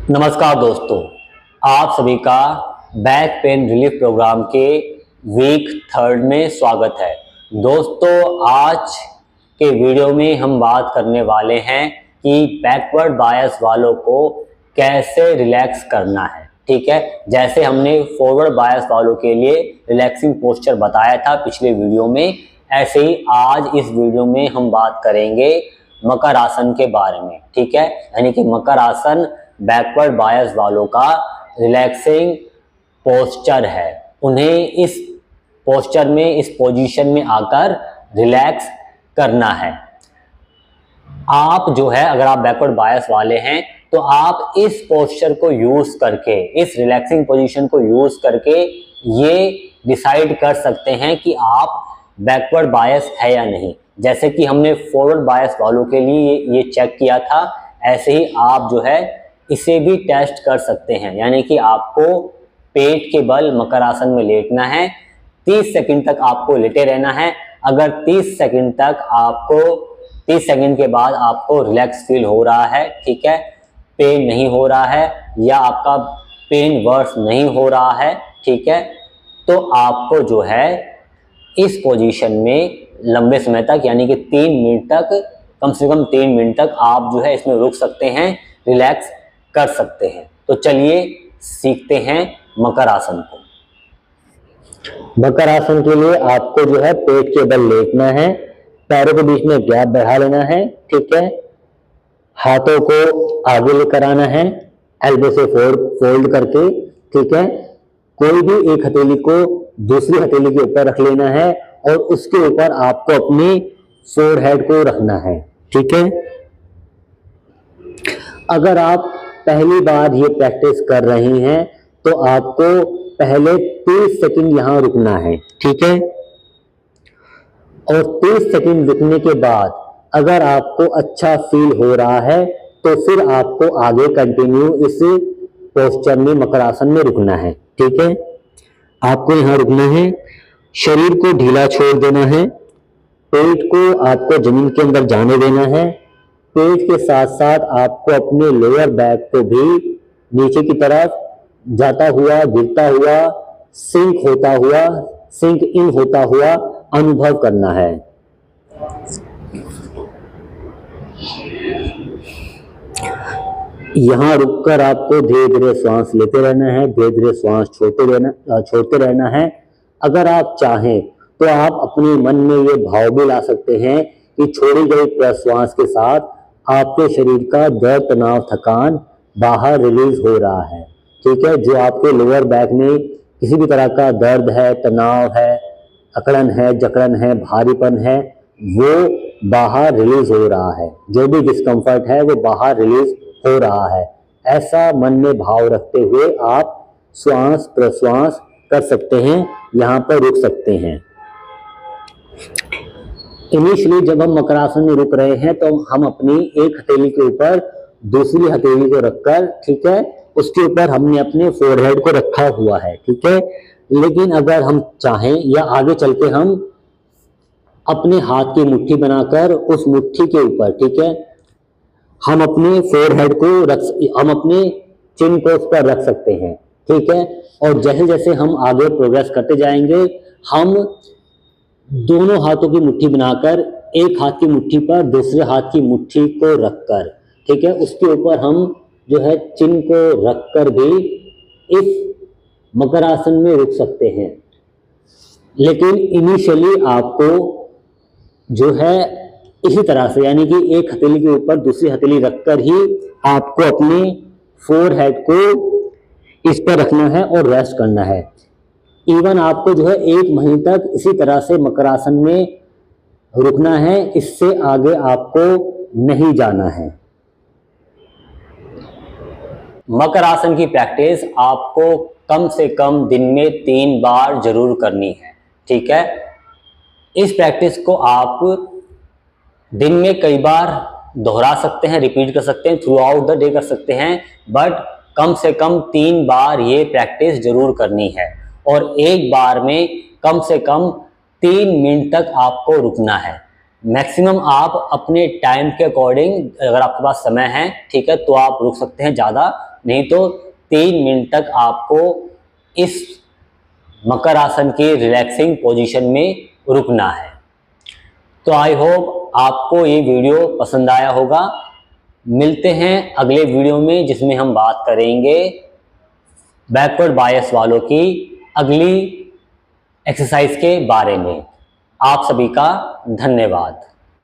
नमस्कार दोस्तों, आप सभी का बैक पेन रिलीफ प्रोग्राम के वीक 3 में स्वागत है। दोस्तों, आज के वीडियो में हम बात करने वाले हैं कि बैकवर्ड बायस वालों को कैसे रिलैक्स करना है। ठीक है, जैसे हमने फॉरवर्ड बायस वालों के लिए रिलैक्सिंग पोस्चर बताया था पिछले वीडियो में, ऐसे ही आज इस वीडियो में हम बात करेंगे मकर आसन के बारे में। ठीक है, यानी कि मकर आसन बैकवर्ड बायस वालों का रिलैक्सिंग पोस्चर है। उन्हें इस पोस्चर में, इस पोजीशन में आकर रिलैक्स करना है। आप जो है, अगर आप बैकवर्ड बायस वाले हैं तो आप इस पोस्चर को यूज करके, इस रिलैक्सिंग पोजीशन को यूज करके ये डिसाइड कर सकते हैं कि आप बैकवर्ड बायस है या नहीं। जैसे कि हमने फॉरवर्ड बायस वालों के लिए ये चेक किया था, ऐसे ही आप जो है इसे भी टेस्ट कर सकते हैं। यानी कि आपको पेट के बल मकर आसन में लेटना है, 30 सेकंड तक आपको लेटे रहना है। अगर 30 सेकंड के बाद आपको रिलैक्स फील हो रहा है, ठीक है, पेन नहीं हो रहा है या आपका पेन वर्स नहीं हो रहा है, ठीक है, तो आपको जो है इस पोजीशन में लंबे समय तक, यानी कि 3 मिनट तक, कम से कम 3 मिनट तक आप जो है इसमें रुक सकते हैं, रिलैक्स कर सकते हैं। तो चलिए सीखते हैं मकर आसन को। मकर आसन के लिए आपको जो है पेट के बल लेटना है, पैरों के बीच में गैप बढ़ा लेना है, ठीक है, हाथों को आगे लेकर आना है, एल्बो से फोल्ड करके, ठीक है, कोई भी एक हथेली को दूसरी हथेली के ऊपर रख लेना है और उसके ऊपर आपको अपनी फोरहेड को रखना है, ठीक है। अगर आप पहली बार ये प्रैक्टिस कर रही हैं तो आपको पहले 30 सेकंड यहां रुकना है, ठीक है, और 30 सेकंड रुकने के बाद अगर आपको अच्छा फील हो रहा है तो फिर आपको आगे कंटिन्यू इस पोस्चर में, मकर आसन में रुकना है, ठीक है। आपको यहां रुकना है, शरीर को ढीला छोड़ देना है, पेट को आपको जमीन के अंदर जाने देना है। पेट के साथ साथ आपको अपने लोअर बैक को भी नीचे की तरफ जाता हुआ, गिरता हुआ, सिंक इन होता हुआ अनुभव करना है। यहां रुककर आपको धीरे धीरे श्वास लेते रहना है, धीरे धीरे श्वास छोड़ते रहना है। अगर आप चाहें तो आप अपने मन में ये भाव भी ला सकते हैं कि छोड़ी गई प्रश्वास के साथ आपके शरीर का दर्द, तनाव, थकान बाहर रिलीज हो रहा है, ठीक है। जो आपके लोअर बैक में किसी भी तरह का दर्द है, तनाव है, अकड़न है, जकड़न है, भारीपन है, वो बाहर रिलीज हो रहा है। जो भी डिस्कम्फर्ट है वो बाहर रिलीज हो रहा है। ऐसा मन में भाव रखते हुए आप श्वास प्रश्वास कर सकते हैं, यहाँ पर रुक सकते हैं। इनिशियली जब हम मकर आसन में रुक रहे हैं तो हम अपनी एक हथेली के ऊपर दूसरी हथेली को रखकर, ठीक है, उसके ऊपर हमने अपने फोरहेड को रखा हुआ है, ठीक है। लेकिन अगर हम चाहें या आगे चल के हम अपने हाथ की मुट्ठी बनाकर उस मुट्ठी के ऊपर, ठीक है, हम अपने फोरहेड को हम अपने चिन को उस पर रख सकते हैं, ठीक है। और जैसे जैसे हम आगे प्रोग्रेस करते जाएंगे, हम दोनों हाथों की मुट्ठी बनाकर एक हाथ की मुट्ठी पर दूसरे हाथ की मुट्ठी को रखकर, ठीक है, उसके ऊपर हम जो है चिन को रखकर भी इस मकर आसन में रुक सकते हैं। लेकिन इनिशियली आपको जो है इसी तरह से, यानी कि एक हथेली के ऊपर दूसरी हथेली रखकर ही आपको अपने फोरहेड को इस पर रखना है और रेस्ट करना है। इवन आपको जो है 1 महीने तक इसी तरह से मकर आसन में रुकना है, इससे आगे आपको नहीं जाना है। मकर आसन की प्रैक्टिस आपको कम से कम दिन में 3 बार जरूर करनी है, ठीक है। इस प्रैक्टिस को आप दिन में कई बार दोहरा सकते हैं, रिपीट कर सकते हैं, थ्रू आउट द डे कर सकते हैं, बट कम से कम 3 बार ये प्रैक्टिस जरूर करनी है। और एक बार में कम से कम 3 मिनट तक आपको रुकना है। मैक्सिमम आप अपने टाइम के अकॉर्डिंग, अगर आपके पास समय है, ठीक है, तो आप रुक सकते हैं ज़्यादा, नहीं तो 3 मिनट तक आपको इस मकर आसन के रिलैक्सिंग पोजीशन में रुकना है। तो आई होप आपको ये वीडियो पसंद आया होगा। मिलते हैं अगले वीडियो में, जिसमें हम बात करेंगे बैकवर्ड बायस वालों की अगली एक्सरसाइज के बारे में। आप सभी का धन्यवाद।